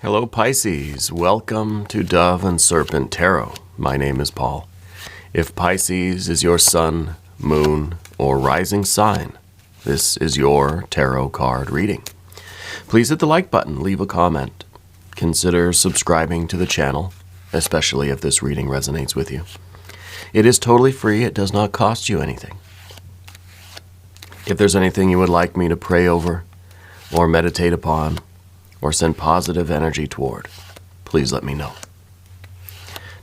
Hello Pisces, welcome to Dove and Serpent Tarot. My name is Paul. If Pisces is your sun, moon, or rising sign, this is your tarot card reading. Please hit the like button, leave a comment. Consider subscribing to the channel, especially if this reading resonates with you. It is totally free, it does not cost you anything. If there's anything you would like me to pray over, or meditate upon, or send positive energy toward, please let me know.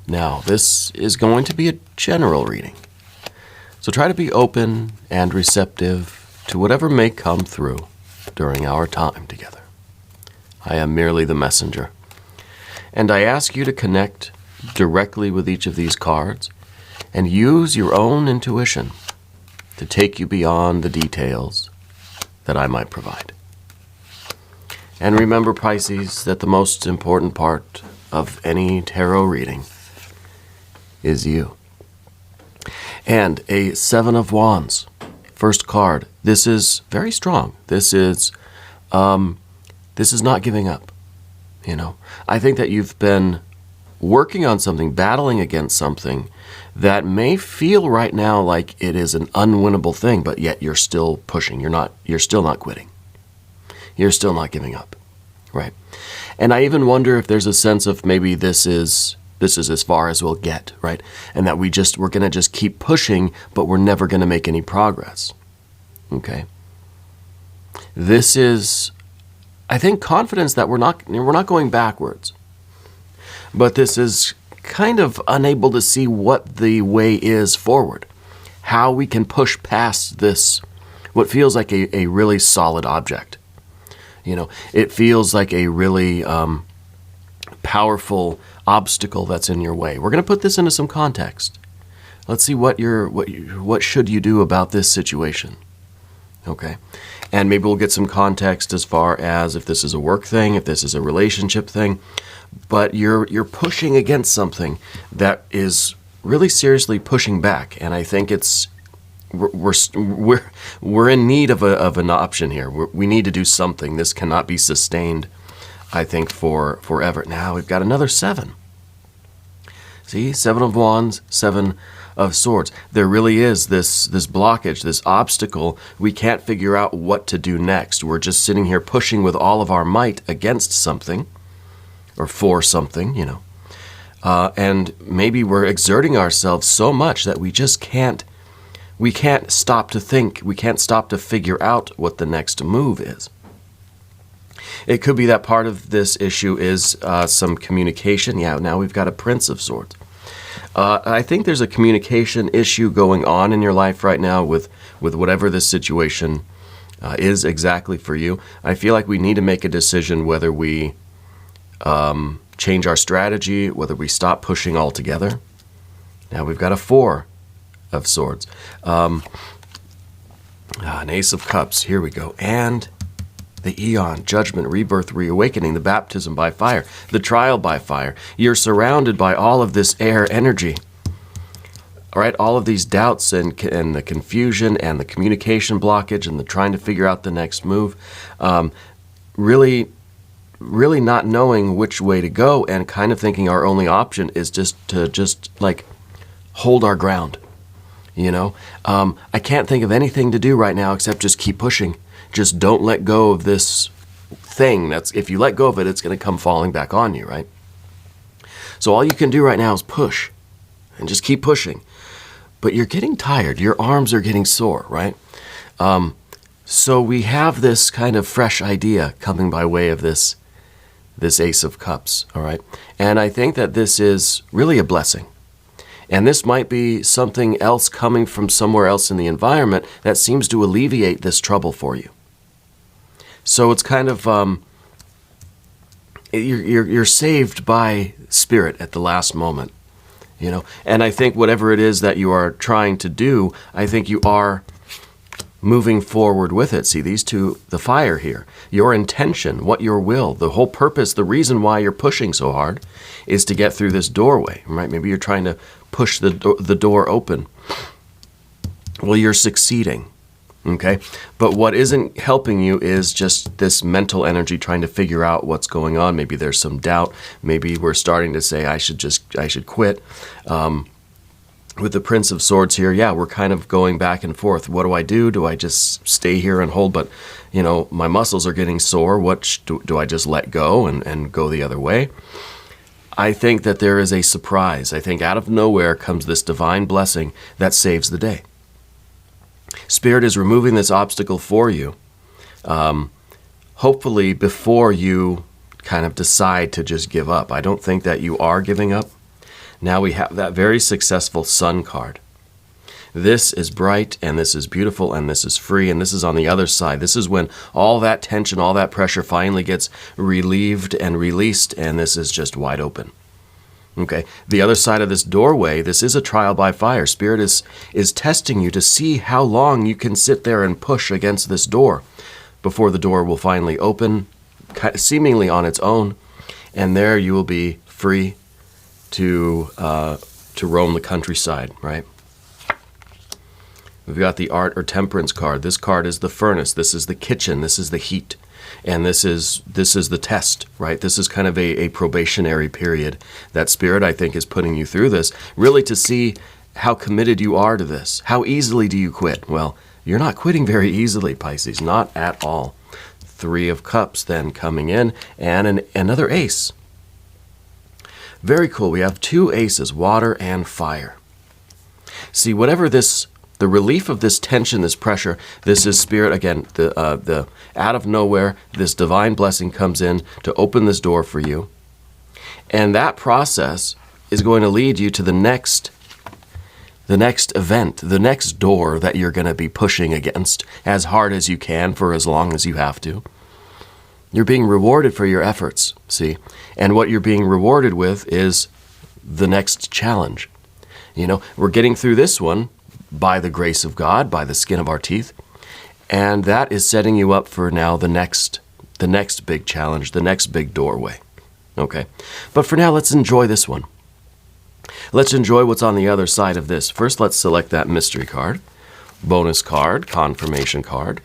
Now, this is going to be a general reading, so try to be open and receptive to whatever may come through during our time together. I am merely the messenger, and I ask you to connect directly with each of these cards and use your own intuition to take you beyond the details that I might provide. And remember, Pisces, that the most important part of any tarot reading is you. And a Seven of Wands, first card. This is very strong. This is not giving up. You know, I think that you've been working on something, battling against something that may feel right now like it is an unwinnable thing, but yet you're still pushing. You're still not quitting. You're still not giving up, right? And I even wonder if there's a sense of maybe this is as far as we'll get, right? And that we're going to just keep pushing, but we're never going to make any progress. Okay? This is, I think, confidence that we're not going backwards. But this is kind of unable to see what the way is forward. How we can push past this, what feels like a really solid object. You know, it feels like a really powerful obstacle that's in your way. We're going to put this into some context. Let's see what should you do about this situation. Okay, and maybe we'll get some context as far as if this is a work thing, if this is a relationship thing. But you're pushing against something that is really seriously pushing back, and I think we're in need of an option here. We need to do something. This cannot be sustained, I think, for forever. Now we've got another seven. See, Seven of Wands, Seven of Swords. There really is this blockage, this obstacle. We can't figure out what to do next. We're just sitting here pushing with all of our might against something, or for something, you know. And maybe we're exerting ourselves so much that we just can't stop to think. We can't stop to figure out what the next move is. It could be that part of this issue is some communication. Yeah, now we've got a Prince of Swords. I think there's a communication issue going on in your life right now with whatever this situation is exactly for you. I feel like we need to make a decision whether we change our strategy, whether we stop pushing altogether. Now we've got a Four of Swords. An Ace of Cups. Here we go. And the Eon, Judgment, Rebirth, Reawakening, the Baptism by Fire, the Trial by Fire. You're surrounded by all of this air energy. All right, all of these doubts and the confusion and the communication blockage and the trying to figure out the next move. Really not knowing which way to go and kind of thinking our only option is just to hold our ground. You know, I can't think of anything to do right now except just keep pushing. Just don't let go of this thing. If you let go of it, it's going to come falling back on you, right? So all you can do right now is push and just keep pushing. But you're getting tired. Your arms are getting sore, right? So we have this kind of fresh idea coming by way of this Ace of Cups, all right? And I think that this is really a blessing. And this might be something else coming from somewhere else in the environment that seems to alleviate this trouble for you. So it's kind of, you're saved by spirit at the last moment, you know? And I think whatever it is that you are trying to do, I think you are moving forward with it. See, these two, the fire here, your intention, what your will, the whole purpose, the reason why you're pushing so hard is to get through this doorway, right? Maybe you're trying to push the door open. Well, you're succeeding. Okay? But what isn't helping you is just this mental energy trying to figure out what's going on. Maybe there's some doubt. Maybe we're starting to say, I should quit. With the Prince of Swords here, yeah, we're kind of going back and forth. What do I do? Do I just stay here and hold? But, my muscles are getting sore. What do I just let go and go the other way? I think that there is a surprise. I think out of nowhere comes this divine blessing that saves the day. Spirit is removing this obstacle for you, hopefully before you kind of decide to just give up. I don't think that you are giving up. Now we have that very successful Sun card. This is bright, and this is beautiful, and this is free, and this is on the other side. This is when all that tension, all that pressure finally gets relieved and released, and this is just wide open. Okay, the other side of this doorway, this is a trial by fire. Spirit is testing you to see how long you can sit there and push against this door before the door will finally open, seemingly on its own, and there you will be free to roam the countryside, right? We've got the Art or Temperance card. This card is the furnace. This is the kitchen. This is the heat. And this is the test, right? This is kind of a probationary period that Spirit, I think, is putting you through this, really to see how committed you are to this. How easily do you quit? Well, you're not quitting very easily, Pisces, not at all. 3 of Cups then coming in, and another ace. Very cool. We have 2 aces, water and fire. See, whatever the relief of this tension, this pressure, this is Spirit, again, the out of nowhere, this divine blessing comes in to open this door for you. And that process is going to lead you to the next event, the next door that you're going to be pushing against as hard as you can for as long as you have to. You're being rewarded for your efforts, see? And what you're being rewarded with is the next challenge. We're getting through this one by the grace of God, by the skin of our teeth, and that is setting you up for now the next big challenge, the next big doorway. Okay? But for now, let's enjoy this one. Let's enjoy what's on the other side of this. First, let's select that mystery card, bonus card, confirmation card.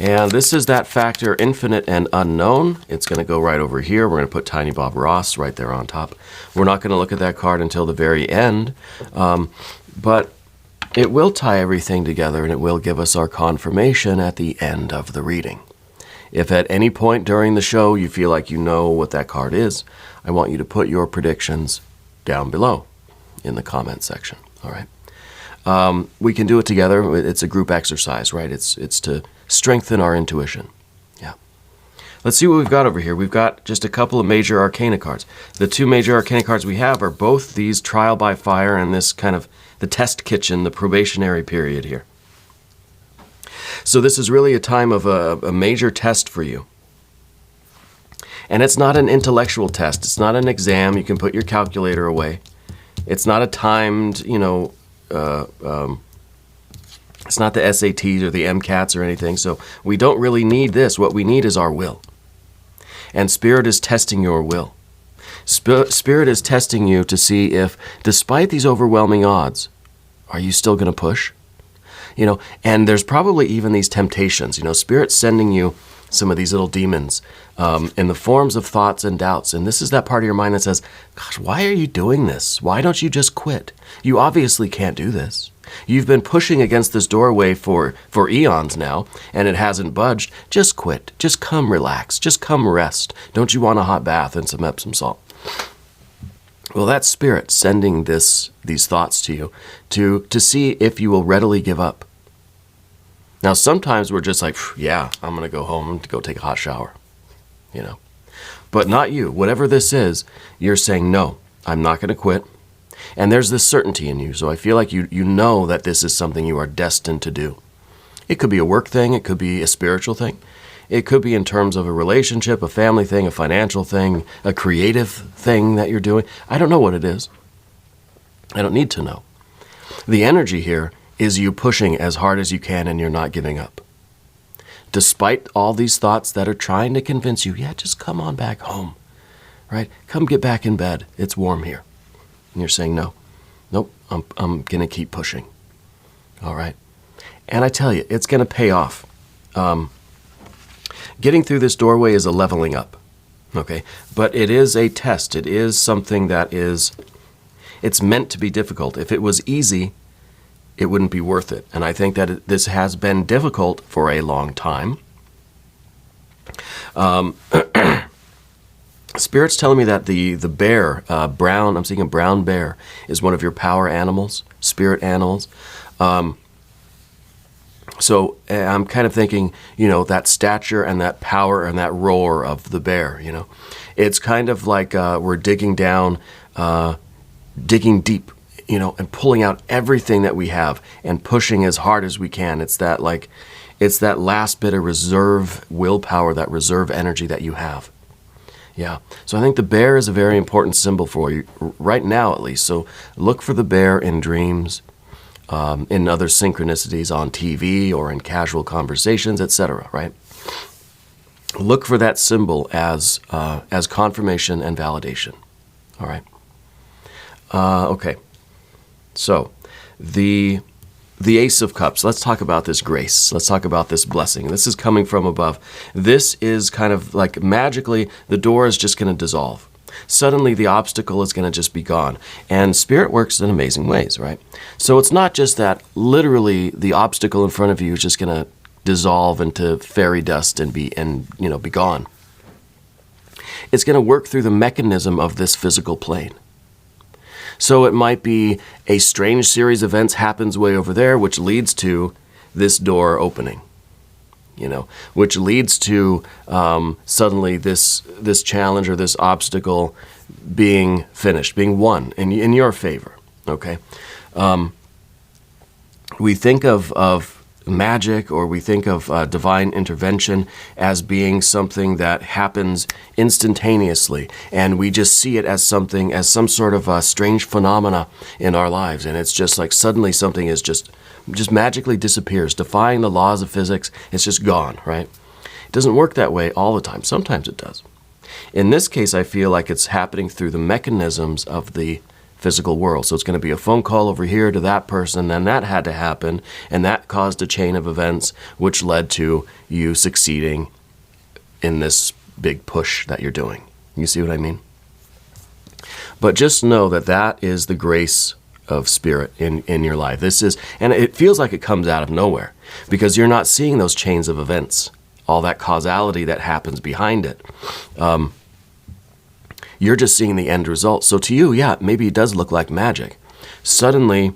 And this is that factor, infinite and unknown. It's going to go right over here. We're going to put Tiny Bob Ross right there on top. We're not going to look at that card until the very end, but it will tie everything together, and it will give us our confirmation at the end of the reading. If at any point during the show you feel like you know what that card is, I want you to put your predictions down below in the comment section, all right? We can do it together. It's a group exercise, right? It's to strengthen our intuition. Yeah. Let's see what we've got over here. We've got just a couple of major arcana cards. The 2 major arcana cards we have are both these trial by fire and this kind of the test kitchen, the probationary period here. So this is really a time of a major test for you. And it's not an intellectual test. It's not an exam. You can put your calculator away. It's not a timed, it's not the SATs or the MCATs or anything, so we don't really need this. What we need is our will. And Spirit is testing your will. Spirit is testing you to see if, despite these overwhelming odds, are you still going to push? And there's probably even these temptations. Spirit's sending you some of these little demons in the forms of thoughts and doubts. And this is that part of your mind that says, gosh, why are you doing this? Why don't you just quit? You obviously can't do this. You've been pushing against this doorway for eons now, and it hasn't budged. Just quit. Just come relax. Just come rest. Don't you want a hot bath and some Epsom salt? Well, that's Spirit sending these thoughts to you to see if you will readily give up. Now, sometimes we're just like, yeah, I'm going to go home to go take a hot shower, But not you. Whatever this is, you're saying, no, I'm not going to quit. And there's this certainty in you. So I feel like you know that this is something you are destined to do. It could be a work thing. It could be a spiritual thing. It could be in terms of a relationship, a family thing, a financial thing, a creative thing that you're doing. I don't know what it is. I don't need to know. The energy here is you pushing as hard as you can and you're not giving up. Despite all these thoughts that are trying to convince you, yeah, just come on back home, right? Come get back in bed. It's warm here. And you're saying, no, Nope, I'm going to keep pushing. All right. And I tell you, it's going to pay off. Getting through this doorway is a leveling up. Okay. But it is a test. It is something that it's meant to be difficult. If it was easy, it wouldn't be worth it. And I think that this has been difficult for a long time. Spirit's telling me that the bear, brown, I'm seeing a brown bear, is one of your power animals, spirit animals. So I'm kind of thinking, that stature and that power and that roar of the bear, It's kind of like we're digging down, digging deep, and pulling out everything that we have and pushing as hard as we can. It's that last bit of reserve willpower, that reserve energy that you have. Yeah. So I think the bear is a very important symbol for you, right now at least. So look for the bear in dreams, in other synchronicities on TV or in casual conversations, etc., right? Look for that symbol as confirmation and validation. All right. Okay. So the Ace of Cups. Let's talk about this grace. Let's talk about this blessing. This is coming from above. This is kind of like magically the door is just going to dissolve. Suddenly the obstacle is going to just be gone. And Spirit works in amazing ways, right? So it's not just that literally the obstacle in front of you is just going to dissolve into fairy dust and be gone. It's going to work through the mechanism of this physical plane. So it might be a strange series of events happens way over there, which leads to this door opening, which leads to suddenly this challenge or this obstacle being finished, being won in your favor, okay? We think of magic, or we think of divine intervention as being something that happens instantaneously, and we just see it as some sort of a strange phenomena in our lives, and it's just like suddenly something is just magically disappears, defying the laws of physics. It's just gone, right? It doesn't work that way all the time. Sometimes it does. In this case, I feel like it's happening through the mechanisms of the physical world. So it's going to be a phone call over here to that person, then that had to happen, and that caused a chain of events which led to you succeeding in this big push that you're doing. You see what I mean? But just know that is the grace of Spirit in your life. And it feels like it comes out of nowhere because you're not seeing those chains of events, all that causality that happens behind it. You're just seeing the end result. So to you, yeah, maybe it does look like magic. Suddenly,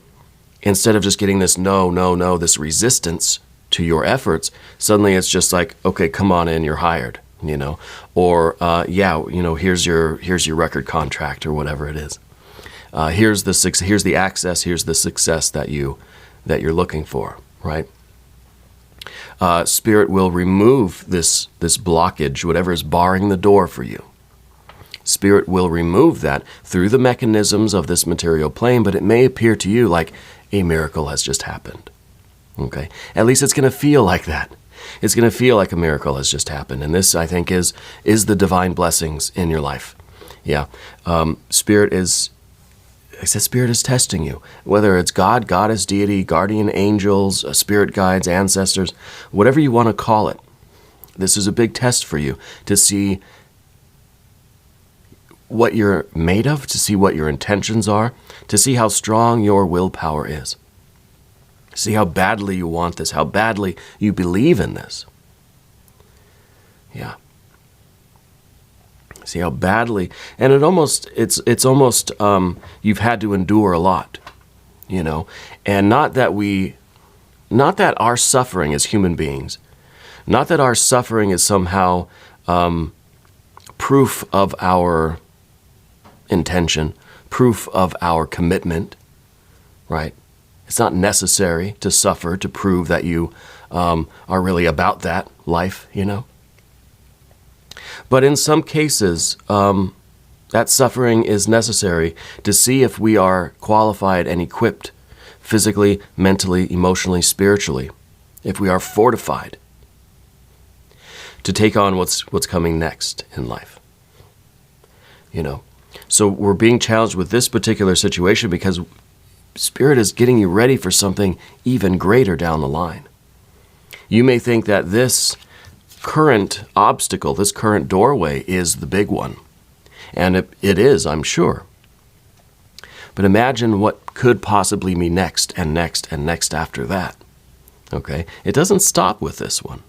instead of just getting this no, this resistance to your efforts, suddenly it's just like, okay, come on in, you're hired, or here's your record contract or whatever it is. Here's the access, here's the success that you're looking for, right? Spirit will remove this blockage, whatever is barring the door for you. Spirit will remove that through the mechanisms of this material plane, but it may appear to you like a miracle has just happened. Okay? At least it's going to feel like that. It's going to feel like a miracle has just happened. And this, I think, is the divine blessings in your life. Yeah. Spirit is testing you. Whether it's God, goddess, deity, guardian angels, spirit guides, ancestors, whatever you want to call it. This is a big test for you to see what you're made of, to see what your intentions are, to see how strong your willpower is. See how badly you want this, how badly you believe in this. Yeah. See how badly, and it's almost you've had to endure a lot, and not that our suffering as human beings, not that our suffering is somehow proof of our intention, proof of our commitment, right? It's not necessary to suffer to prove that you are really about that life, But in some cases, that suffering is necessary to see if we are qualified and equipped physically, mentally, emotionally, spiritually, if we are fortified to take on what's coming next in life. So we're being challenged with this particular situation because Spirit is getting you ready for something even greater down the line. You may think that this current obstacle, this current doorway is the big one. And it is, I'm sure. But imagine what could possibly be next and next and next after that. Okay? It doesn't stop with this one.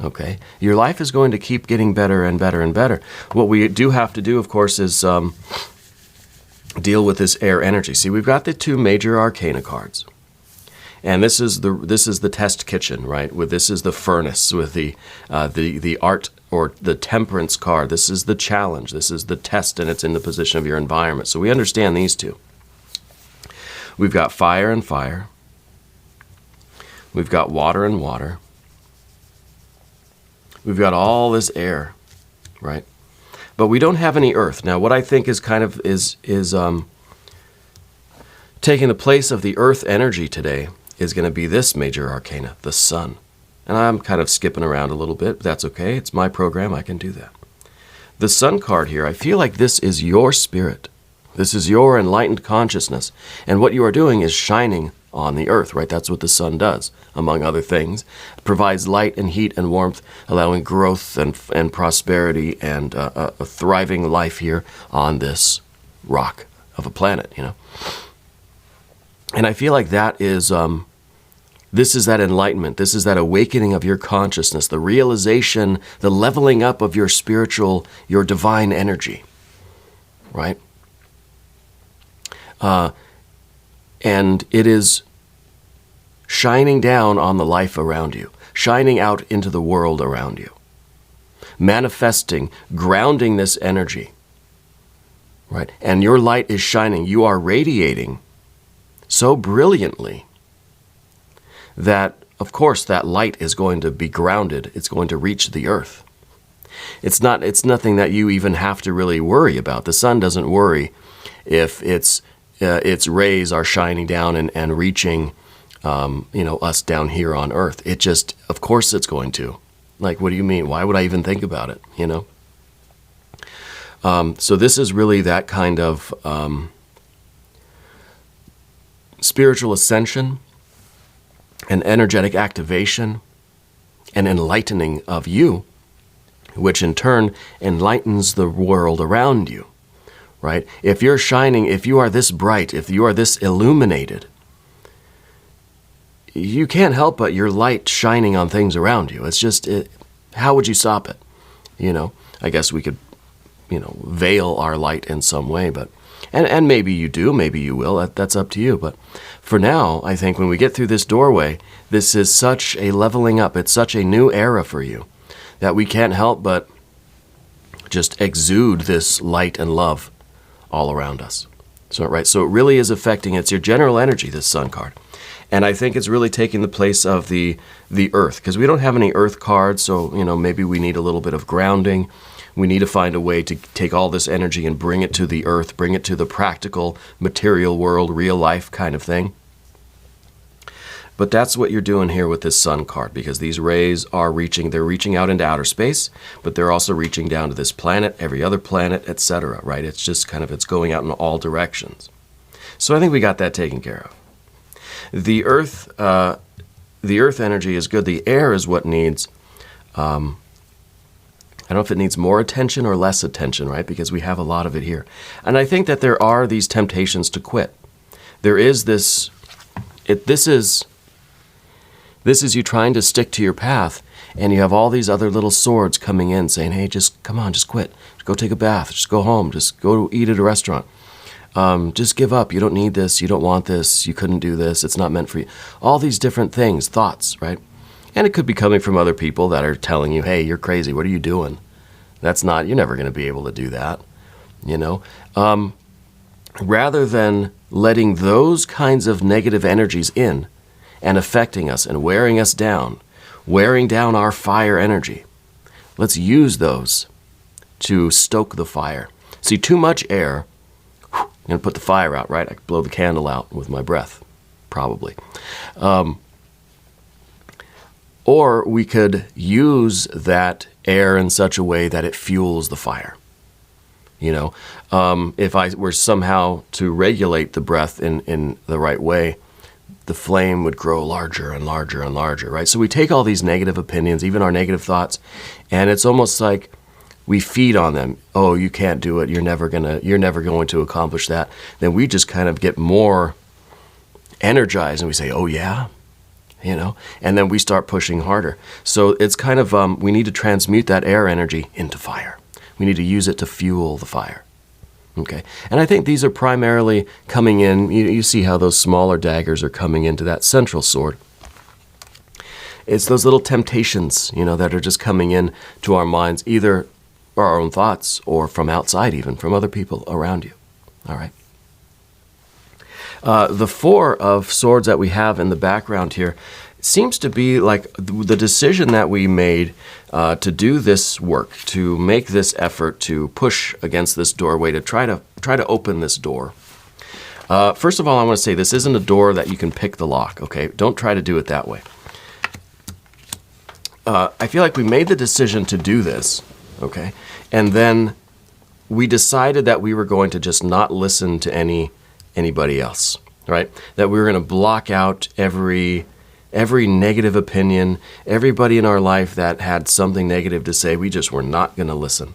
Okay? Your life is going to keep getting better and better and better. What we do have to do, of course, is deal with this air energy. See, we've got the two major arcana cards. And this is the test kitchen, right? This is the furnace with the art or the temperance card. This is the challenge. This is the test, and it's in the position of your environment. So we understand these two. We've got fire and fire. We've got water and water. We've got all this air, right? But we don't have any earth. Now, what I think is kind of is taking the place of the earth energy today is going to be this major arcana, the sun. And I'm kind of skipping around a little bit, but that's okay. It's my program. I can do that. The sun card here, I feel like this is your spirit. This is your enlightened consciousness. And what you are doing is shining on the earth, right? That's what the sun does, among other things. It provides light and heat and warmth, allowing growth and prosperity and a thriving life here on this rock of a planet, you know. And I feel like that is, this is that enlightenment. This is that awakening of your consciousness, the realization, the leveling up of your spiritual, your divine energy, right? And it is shining down on the life around you, shining out into the world around you, manifesting, grounding this energy, right? And your light is shining. You are radiating so brilliantly that, of course, that light is going to be grounded. It's going to reach the earth. It's nothing that you even have to really worry about. The sun doesn't worry if its rays are shining down and reaching, us down here on earth. It just, of course it's going to. Like, what do you mean? Why would I even think about it, you know? So this is really that kind of spiritual ascension, an energetic activation, an enlightening of you, which in turn enlightens the world around you, right? If you're shining, if you are this bright, if you are this illuminated, you can't help but your light shining on things around you. It's just, how would you stop it? You know, I guess we could, veil our light in some way, but and maybe you do, maybe you will, that's up to you. But for now, I think when we get through this doorway, this is such a leveling up, it's such a new era for you, that we can't help but just exude this light and love all around us. So it really is affecting, it's your general energy, this sun card. And I think it's really taking the place of the earth, because we don't have any earth cards, so maybe we need a little bit of grounding. We need to find a way to take all this energy and bring it to the earth, bring it to the practical, material world, real life kind of thing. But that's what you're doing here with this sun card, because these rays are they're reaching out into outer space, but they're also reaching down to this planet, every other planet, etc., right? It's just it's going out in all directions. So I think we got that taken care of. The earth energy is good. The air is what needs, I don't know if it needs more attention or less attention, right? Because we have a lot of it here. And I think that there are these temptations to quit. There is this is you trying to stick to your path, and you have all these other little swords coming in saying, hey, just come on, just quit. Just go take a bath. Just go home. Just go eat at a restaurant. Just give up. You don't need this. You don't want this. You couldn't do this. It's not meant for you. All these different things, thoughts, right? And it could be coming from other people that are telling you, hey, you're crazy. What are you doing? You're never going to be able to do that, rather than letting those kinds of negative energies in and affecting us and wearing us down, wearing down our fire energy. Let's use those to stoke the fire. See, too much air, I'm going to put the fire out, right? I could blow the candle out with my breath, probably. Or we could use that air in such a way that it fuels the fire, If I were somehow to regulate the breath in the right way, the flame would grow larger and larger and larger, right? So we take all these negative opinions, even our negative thoughts, and it's almost like we feed on them. Oh, you can't do it. You're never going to accomplish that. Then we just kind of get more energized and we say, oh yeah, and then we start pushing harder. So it's kind of, we need to transmute that air energy into fire. We need to use it to fuel the fire. Okay. And I think these are primarily coming in, you see how those smaller daggers are coming into that central sword. It's those little temptations, that are just coming in to our minds, either our own thoughts or from outside, even from other people around you. All right. The 4 of swords that we have in the background here seems to be like the decision that we made to do this work, to make this effort, to push against this doorway, to try to open this door. First of all, I want to say this isn't a door that you can pick the lock, okay? Don't try to do it that way. I feel like we made the decision to do this, okay? And then we decided that we were going to just not listen to anybody else, right? That we were going to block out every negative opinion, everybody in our life that had something negative to say. We just were not going to listen.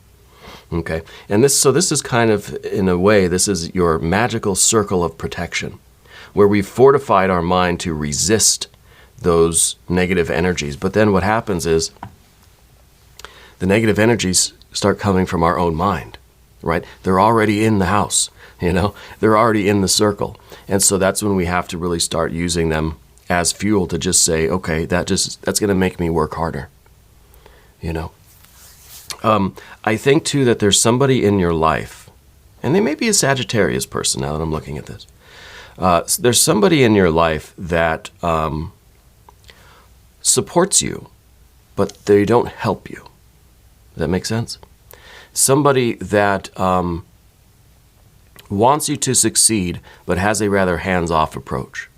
Okay? And this is kind of, in a way, this is your magical circle of protection, where we've fortified our mind to resist those negative energies. But then what happens is the negative energies start coming from our own mind, right? They're already in the house, they're already in the circle. And so that's when we have to really start using them as fuel to just say, okay, that's going to make me work harder. I think too that there's somebody in your life, and they may be a Sagittarius person now that I'm looking at this. There's somebody in your life that supports you, but they don't help you. Does that make sense? Somebody that wants you to succeed, but has a rather hands-off approach.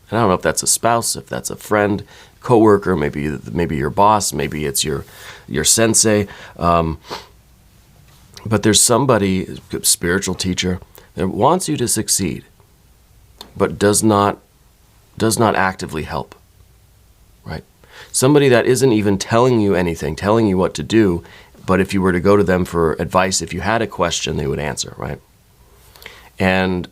And I don't know if that's a spouse, if that's a friend, coworker, maybe your boss, maybe it's your sensei. But there's somebody, a spiritual teacher, that wants you to succeed, but does not actively help. Right? Somebody that isn't even telling you anything, telling you what to do, but if you were to go to them for advice, if you had a question, they would answer, right? And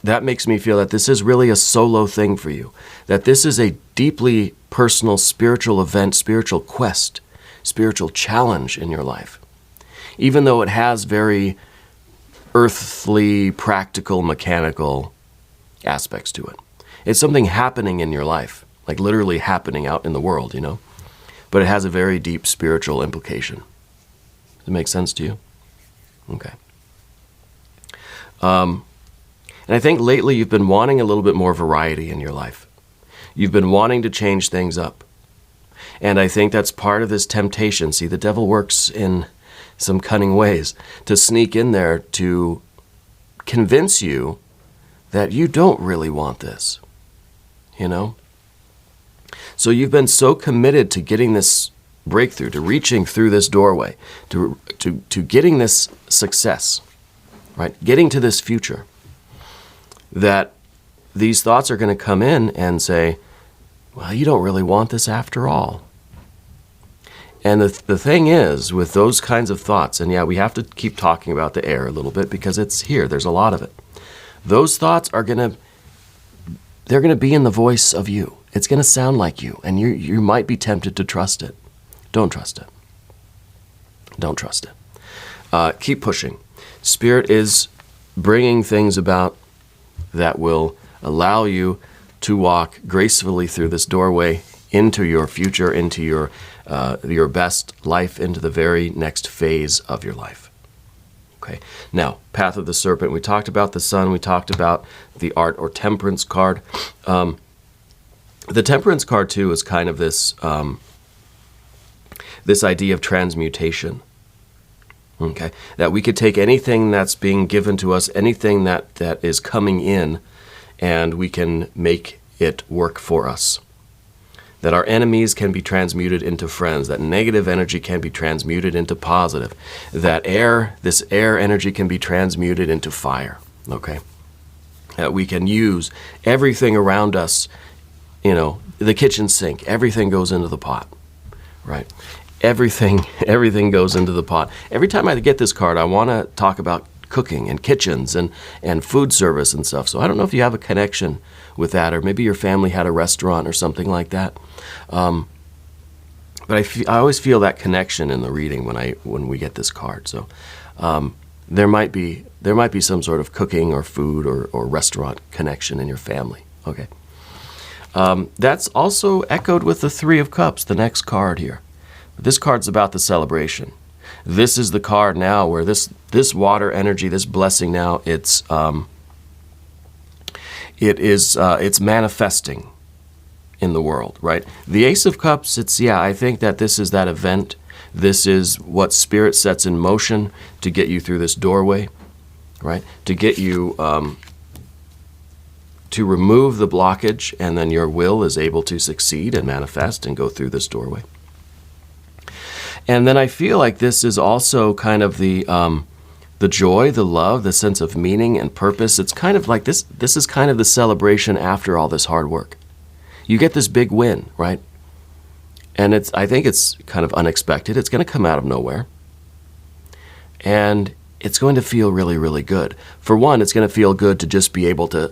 that makes me feel that this is really a solo thing for you, that this is a deeply personal spiritual event, spiritual quest, spiritual challenge in your life. Even though it has very earthly, practical, mechanical aspects to it. It's something happening in your life, like literally happening out in the world, But it has a very deep spiritual implication. Does it make sense to you? Okay. And I think lately you've been wanting a little bit more variety in your life. You've been wanting to change things up. And I think that's part of this temptation. See, the devil works in some cunning ways to sneak in there to convince you that you don't really want this, So you've been so committed to getting this breakthrough, to reaching through this doorway, to getting this success, right? Getting to this future, that these thoughts are going to come in and say, well, you don't really want this after all. And the thing is, with those kinds of thoughts, and yeah, we have to keep talking about the air a little bit because it's here, there's a lot of it. Those thoughts they're going to be in the voice of you. It's going to sound like you, and you might be tempted to trust it. Don't trust it. Don't trust it. Keep pushing. Spirit is bringing things about that will allow you to walk gracefully through this doorway into your future, into your best life, into the very next phase of your life. Okay. Now, Path of the Serpent. We talked about the sun. We talked about the Art or Temperance card. The Temperance card too is kind of this this idea of transmutation. Okay, that we could take anything that's being given to us, anything that is coming in, and we can make it work for us. that our enemies can be transmuted into friends, that negative energy can be transmuted into positive, that this air energy can be transmuted into fire, okay? That we can use everything around us, the kitchen sink, everything goes into the pot, right? Everything goes into the pot. Every time I get this card, I want to talk about cooking and kitchens and food service and stuff. So I don't know if you have a connection with that, or maybe your family had a restaurant or something like that. But I always feel that connection in the reading when we get this card. So there might be some sort of cooking or food or restaurant connection in your family. Okay. That's also echoed with the Three of Cups, the next card here. This card's about the celebration. This is the card now where this water energy, this blessing now, it's manifesting in the world, right? The Ace of Cups, I think that this is that event. This is what Spirit sets in motion to get you through this doorway, right? To get you to remove the blockage, and then your will is able to succeed and manifest and go through this doorway. And then I feel like this is also kind of the joy, the love, the sense of meaning and purpose. It's kind of like this is kind of the celebration after all this hard work. You get this big win, right? And I think it's kind of unexpected. It's going to come out of nowhere. And it's going to feel really, really good. For one, it's going to feel good to just be able to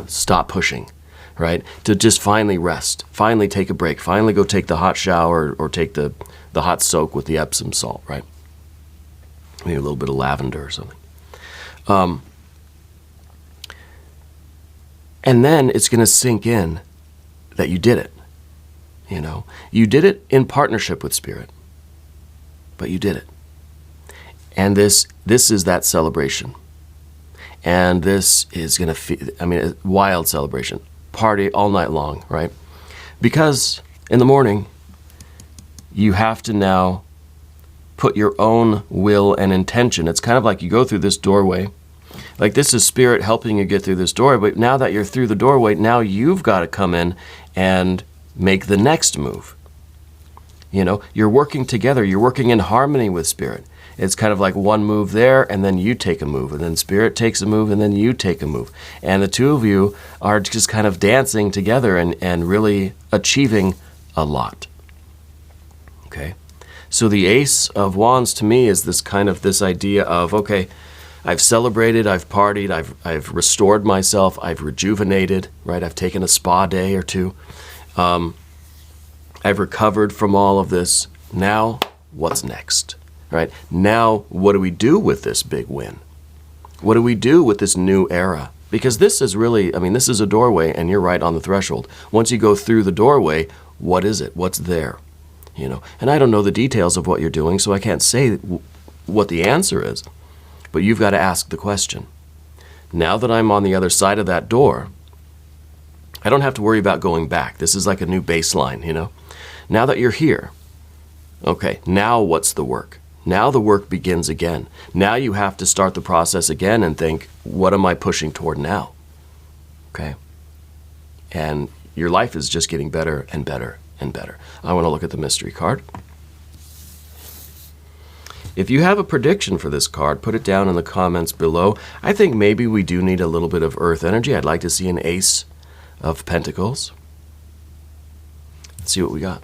stop pushing, right? To just finally rest, finally take a break, finally go take the hot shower or take the hot soak with the Epsom salt, right? Maybe a little bit of lavender or something. And then it's going to sink in that you did it. You did it in partnership with Spirit, but you did it. And this is that celebration. And this is going to feel, a wild celebration. Party all night long, right? Because in the morning, you have to now put your own will and intention. It's kind of like you go through this doorway. Like this is Spirit helping you get through this doorway, but now that you're through the doorway, now you've got to come in and make the next move. You're working together. You're working in harmony with Spirit. It's kind of like one move there, and then you take a move, and then Spirit takes a move, and then you take a move. And the two of you are just kind of dancing together and really achieving a lot. Okay? So the Ace of Wands to me is this idea of, okay, I've celebrated, I've partied, I've restored myself, I've rejuvenated, right? I've taken a spa day or two. I've recovered from all of this. Now, what's next? Right? Now, what do we do with this big win? What do we do with this new era? Because this is really, this is a doorway, and you're right on the threshold. Once you go through the doorway, what is it? What's there? And I don't know the details of what you're doing, so I can't say what the answer is. But you've got to ask the question. Now that I'm on the other side of that door, I don't have to worry about going back. This is like a new baseline, Now that you're here, okay, now what's the work? Now the work begins again. Now you have to start the process again and think, what am I pushing toward now? Okay? And your life is just getting better and better and better. I want to look at the mystery card. If you have a prediction for this card, put it down in the comments below. I think maybe we do need a little bit of earth energy. I'd like to see an Ace of Pentacles. Let's see what we got.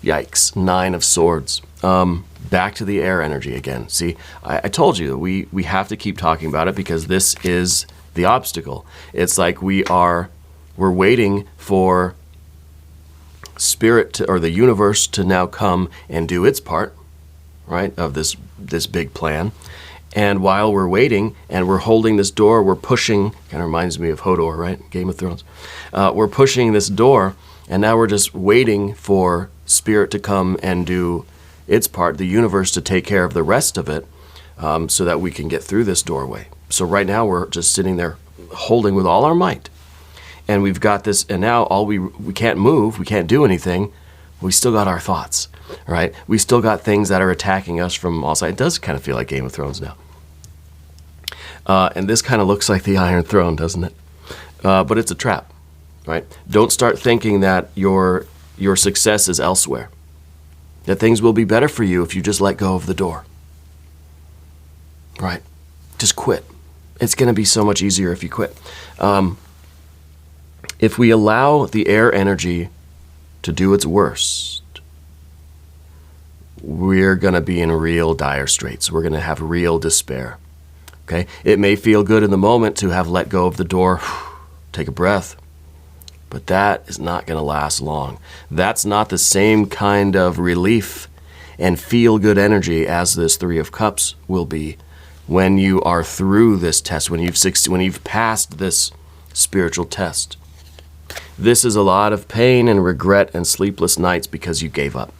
Yikes, 9 of Swords. Back to the air energy again. See, I told you that we have to keep talking about it because this is the obstacle. It's like we're waiting for Spirit or the universe to now come and do its part, right, of this big plan. And while we're waiting and we're holding this door, we're pushing, kind of reminds me of Hodor, right, Game of Thrones. We're pushing this door, and now we're just waiting for Spirit to come and do its part, the universe to take care of the rest of it, so that we can get through this doorway. So right now we're just sitting there holding with all our might. And we've got this, and now we can't move, we can't do anything. We still got our thoughts, right? We still got things that are attacking us from all sides. It does kind of feel like Game of Thrones now. And this kind of looks like the Iron Throne, doesn't it? But it's a trap. right? Don't start thinking that your success is elsewhere, that things will be better for you if you just let go of the door, right? Just quit. It's going to be so much easier if you quit. If we allow the air energy to do its worst, we're going to be in real dire straits. We're going to have real despair. Okay? It may feel good in the moment to have let go of the door, take a breath, but that is not going to last long. That's not the same kind of relief and feel-good energy as this Three of Cups will be when you are through this test, when you've passed this spiritual test. This is a lot of pain and regret and sleepless nights because you gave up.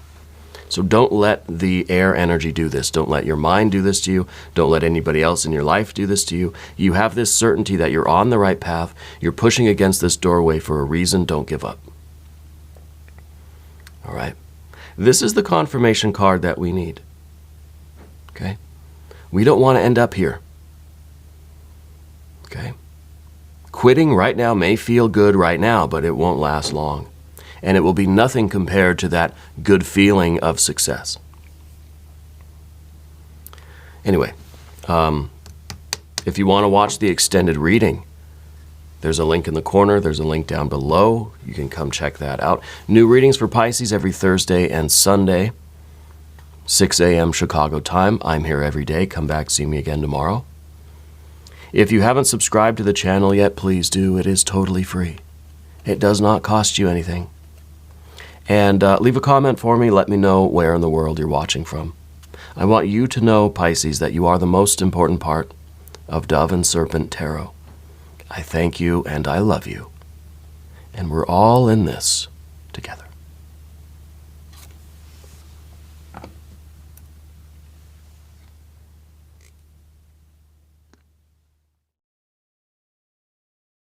So don't let the air energy do this. Don't let your mind do this to you. Don't let anybody else in your life do this to you. You have this certainty that you're on the right path. You're pushing against this doorway for a reason. Don't give up. All right? This is the confirmation card that we need. Okay? We don't want to end up here. Okay? Quitting right now may feel good right now, but it won't last long. And it will be nothing compared to that good feeling of success. Anyway, if you want to watch the extended reading, there's a link in the corner. There's a link down below. You can come check that out. New readings for Pisces every Thursday and Sunday, 6 a.m. Chicago time. I'm here every day. Come back, see me again tomorrow. If you haven't subscribed to the channel yet, please do. It is totally free. It does not cost you anything. And leave a comment for me. Let me know where in the world you're watching from. I want you to know, Pisces, that you are the most important part of Dove and Serpent Tarot. I thank you and I love you. And we're all in this together.